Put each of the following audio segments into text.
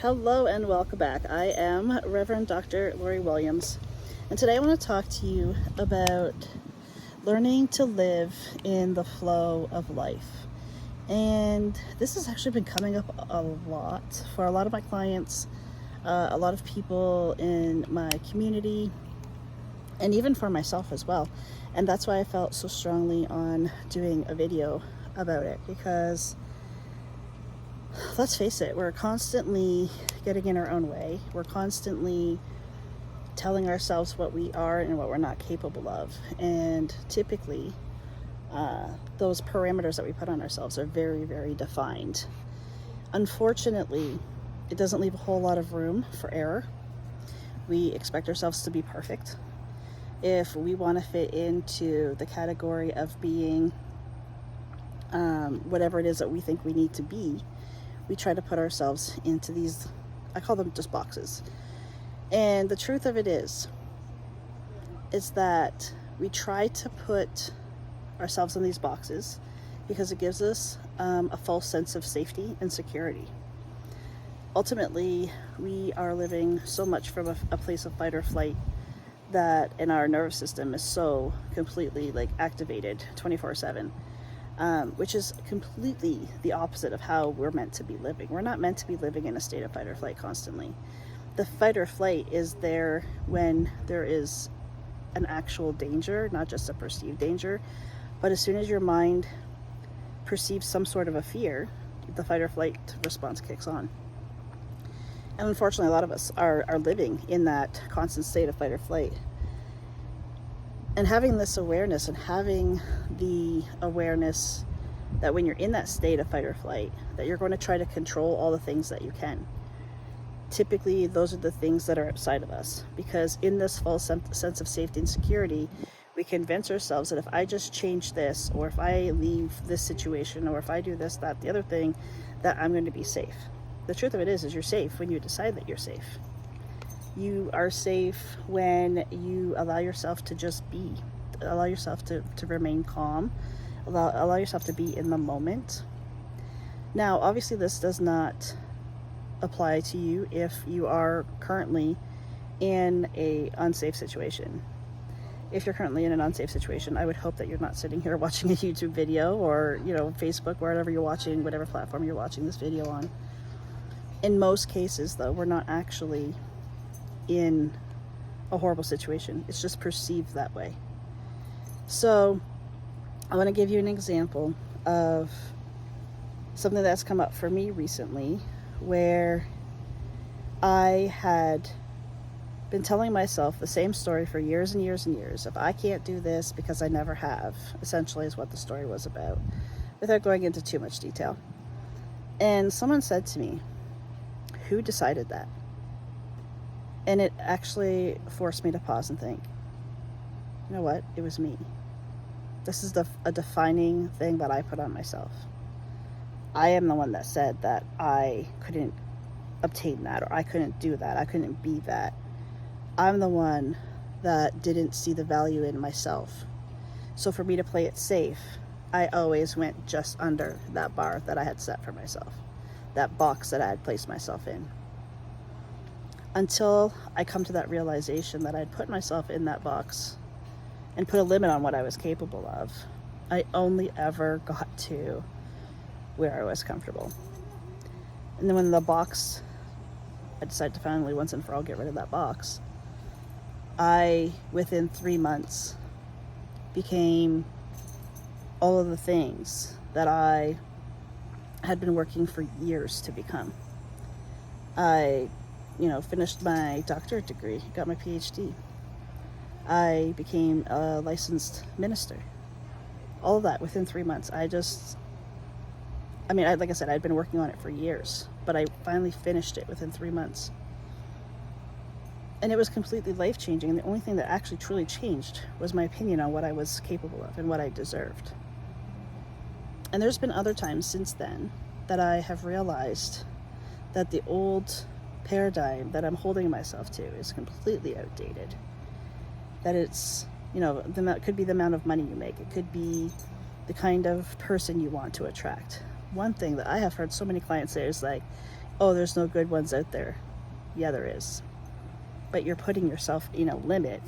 Hello and welcome back. I am Reverend Dr. Lori Williams, and today I want to talk to you about learning to live in the flow of life. And this has actually been coming up a lot for a lot of my clients, a lot of people in my community, and even for myself as well. And that's why I felt so strongly on doing a video about it, because let's face it, we're constantly getting in our own way. We're constantly telling ourselves what we are and what we're not capable of. And typically, those parameters that we put on ourselves are very, very defined. Unfortunately, it doesn't leave a whole lot of room for error. We expect ourselves to be perfect. If we want to fit into the category of being whatever it is that we think we need to be, we try to put ourselves into these, I call them just boxes. And the truth of it is that we try to put ourselves in these boxes because it gives us a false sense of safety and security. Ultimately, we are living so much from a place of fight or flight that, and our nervous system is so completely activated 24/7. Which is completely the opposite of how we're meant to be living. We're not meant to be living in a state of fight or flight constantly. The fight or flight is there when there is an actual danger, not just a perceived danger. But as soon as your mind perceives some sort of a fear, the fight or flight response kicks on. And unfortunately, a lot of us are living in that constant state of fight or flight. And having this awareness and having the awareness that when you're in that state of fight or flight, that you're going to try to control all the things that you can. Typically, those are the things that are outside of us, because in this false sense of safety and security, we convince ourselves that if I just change this, or if I leave this situation, or if I do this, that, the other thing, that I'm going to be safe. The truth of it is you're safe when you decide that you're safe. You are safe when you allow yourself to just be, allow yourself to remain calm, allow yourself to be in the moment. Now, obviously, this does not apply to you if you are currently in an unsafe situation. If you're currently in an unsafe situation, I would hope that you're not sitting here watching a YouTube video or, Facebook, wherever you're watching, whatever platform you're watching this video on. In most cases, though, we're not actually in a horrible situation. It's just perceived that way. So I want to give you an example of something that's come up for me recently, where I had been telling myself the same story for years and years and years. If I can't do this because I never have, essentially is what the story was about, without going into too much detail. And someone said to me, "Who decided that?" And it actually forced me to pause and think, you know what? It was me. This is a defining thing that I put on myself. I am the one that said that I couldn't obtain that, or I couldn't do that, I couldn't be that. I'm the one that didn't see the value in myself. So for me to play it safe, I always went just under that bar that I had set for myself, that box that I had placed myself in. Until I come to that realization that I'd put myself in that box and put a limit on what I was capable of, I only ever got to where I was comfortable. And then when the box, I decided to finally once and for all get rid of that box, I, within 3 months, became all of the things that I had been working for years to become. I finished my doctorate degree, got my PhD. I became a licensed minister. All of that within 3 months. Like I said, I'd been working on it for years, but I finally finished it within 3 months. And it was completely life-changing. And the only thing that actually truly changed was my opinion on what I was capable of and what I deserved. And there's been other times since then that I have realized that the old paradigm that I'm holding myself to is completely outdated. That it's, it could be the amount of money you make. It could be the kind of person you want to attract. One thing that I have heard so many clients say is oh, there's no good ones out there. Yeah, there is. But you're putting yourself in a limit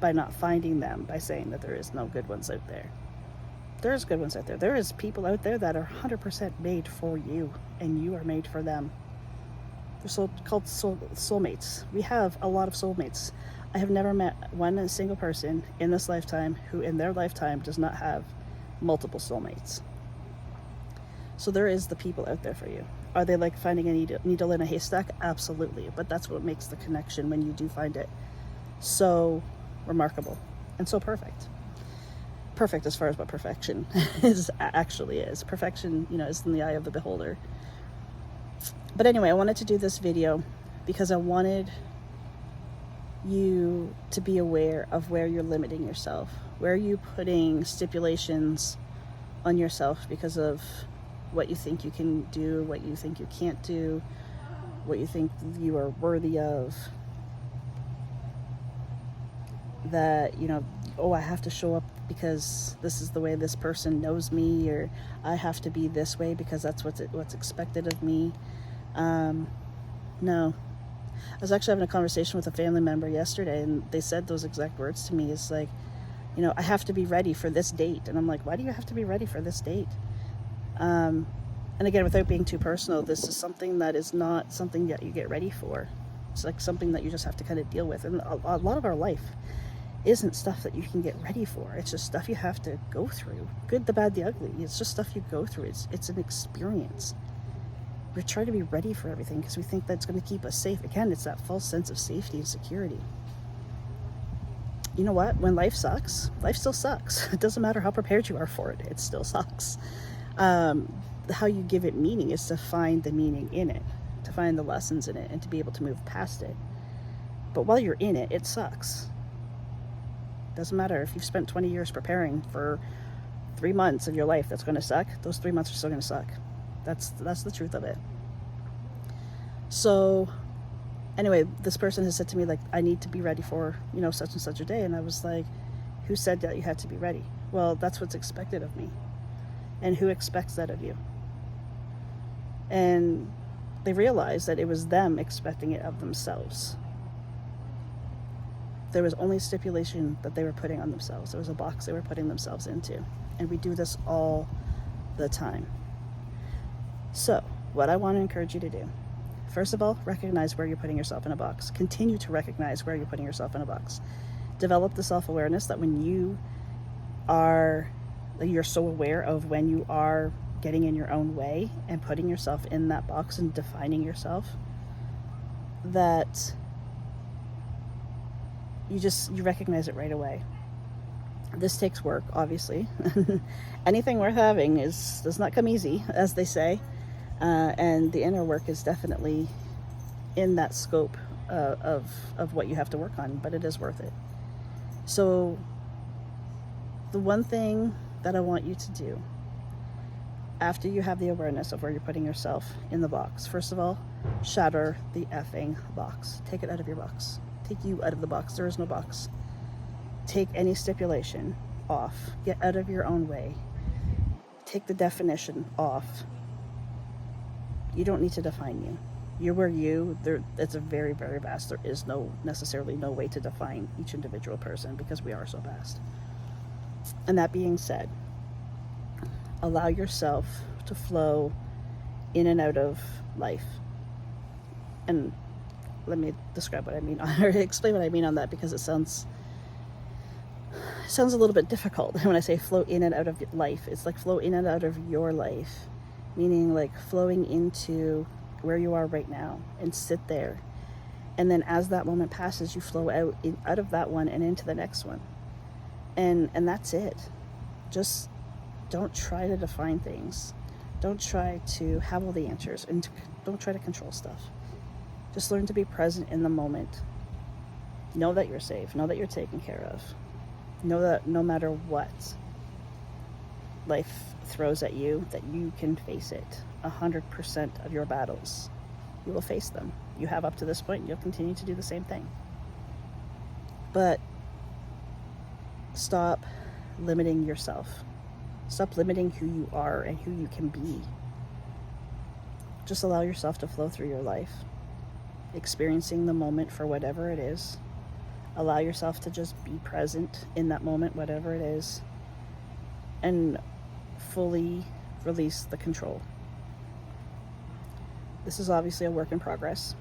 by not finding them, by saying that there is no good ones out there. There is good ones out there. There is people out there that are 100% made for you, and you are made for them. They're called soulmates. We have a lot of soulmates. I have never met one single person in this lifetime who in their lifetime does not have multiple soulmates. So there is the people out there for you. Are they like finding a needle in a haystack? Absolutely. But that's what makes the connection when you do find it so remarkable and so perfect. Perfect as far as what perfection actually is. Perfection, is in the eye of the beholder. But anyway, I wanted to do this video because I wanted you to be aware of where you're limiting yourself. Where are you putting stipulations on yourself because of what you think you can do, what you think you can't do, what you think you are worthy of. That, oh, I have to show up because this is the way this person knows me, or I have to be this way because that's what's expected of me. No. I was actually having a conversation with a family member yesterday, and they said those exact words to me. It's like, I have to be ready for this date. And I'm like, why do you have to be ready for this date? And again, without being too personal, this is something that is not something that you get ready for. It's like something that you just have to kind of deal with. And a lot of our life isn't stuff that you can get ready for. It's just stuff you have to go through. Good, the bad, the ugly. It's just stuff you go through. It's an experience. We try to be ready for everything because we think that's going to keep us safe. Again, it's that false sense of safety and security. You know what? When life sucks, life still sucks. It doesn't matter how prepared you are for it. It still sucks. How you give it meaning is to find the meaning in it, to find the lessons in it, and to be able to move past it. But while you're in it, it sucks. Doesn't matter if you've spent 20 years preparing for 3 months of your life that's going to suck. Those 3 months are still going to suck. That's the truth of it. So anyway, this person has said to me, like, I need to be ready for, such and such a day. And I was like, who said that you had to be ready? Well, that's what's expected of me. And who expects that of you? And they realized that it was them expecting it of themselves. There was only stipulation that they were putting on themselves. There was a box they were putting themselves into. And we do this all the time. So, what I want to encourage you to do, first of all, recognize where you're putting yourself in a box. Continue to recognize where you're putting yourself in a box. Develop the self-awareness that when you're so aware of when you are getting in your own way and putting yourself in that box and defining yourself, that you recognize it right away. This takes work, obviously. Anything worth having does not come easy, as they say. And the inner work is definitely in that scope of what you have to work on, but it is worth it. So the one thing that I want you to do after you have the awareness of where you're putting yourself in the box, first of all, shatter the effing box. Take it out of your box. Take you out of the box. There is no box. Take any stipulation off. Get out of your own way. Take the definition off. You don't need to define you. You are you. It's a very, very vast. There is necessarily no way to define each individual person because we are so vast. And that being said, allow yourself to flow in and out of life. And let me describe what I mean, or explain what I mean on that, because it sounds a little bit difficult when I say flow in and out of life. It's like flow in and out of your life, meaning like flowing into where you are right now and sit there. And then as that moment passes, you flow out of that one and into the next one. And that's it. Just don't try to define things. Don't try to have all the answers, and don't try to control stuff. Just learn to be present in the moment. Know that you're safe. Know that you're taken care of. Know that no matter what life throws at you, that you can face it. 100% of your battles, you will face them. You have up to this point, and you'll continue to do the same thing. But stop limiting yourself. Stop limiting who you are and who you can be. Just allow yourself to flow through your life, experiencing the moment for whatever it is. Allow yourself to just be present in that moment, whatever it is, and fully release the control. This is obviously a work in progress.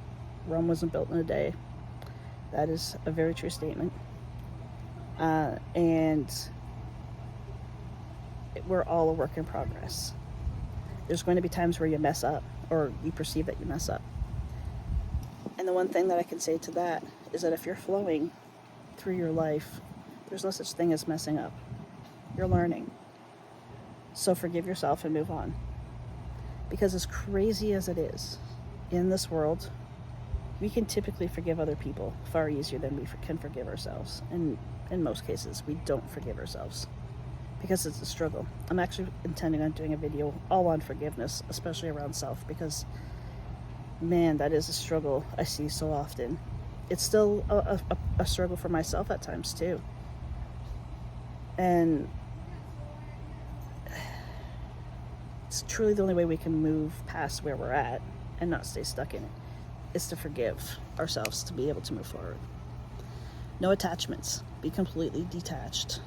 Rome wasn't built in a day. That is a very true statement. And we're all a work in progress. There's going to be times where you mess up, or you perceive that you mess up. And the one thing that I can say to that is that if you're flowing through your life, there's no such thing as messing up. You're learning. So forgive yourself and move on. Because as crazy as it is, in this world, we can typically forgive other people far easier than we can forgive ourselves. And in most cases, we don't forgive ourselves because it's a struggle. I'm actually intending on doing a video all on forgiveness, especially around self, because man, that is a struggle I see so often. It's still a struggle for myself at times too. And it's truly the only way we can move past where we're at and not stay stuck in it, is to forgive ourselves to be able to move forward. No attachments. Be completely detached.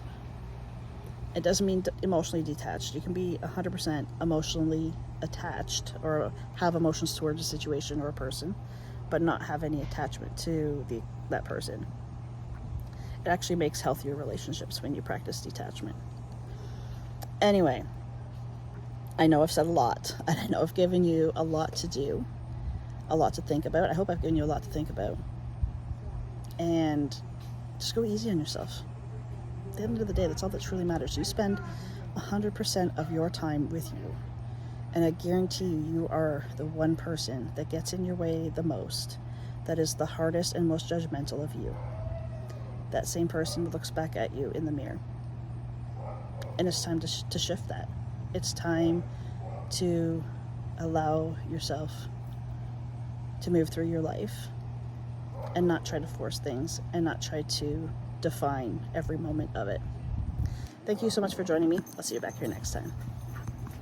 It doesn't mean emotionally detached. You can be 100% emotionally attached or have emotions towards a situation or a person, but not have any attachment to that person. It actually makes healthier relationships when you practice detachment. Anyway, I know I've said a lot, and I know I've given you a lot to do, a lot to think about. I hope I've given you a lot to think about. And just go easy on yourself. At the end of the day, that's all that truly matters. You spend 100% of your time with you. And I guarantee you are the one person that gets in your way the most, that is the hardest and most judgmental of you. That same person looks back at you in the mirror. And it's time to shift that. It's time to allow yourself to move through your life and not try to force things and not try to define every moment of it. Thank you so much for joining me. I'll see you back here next time.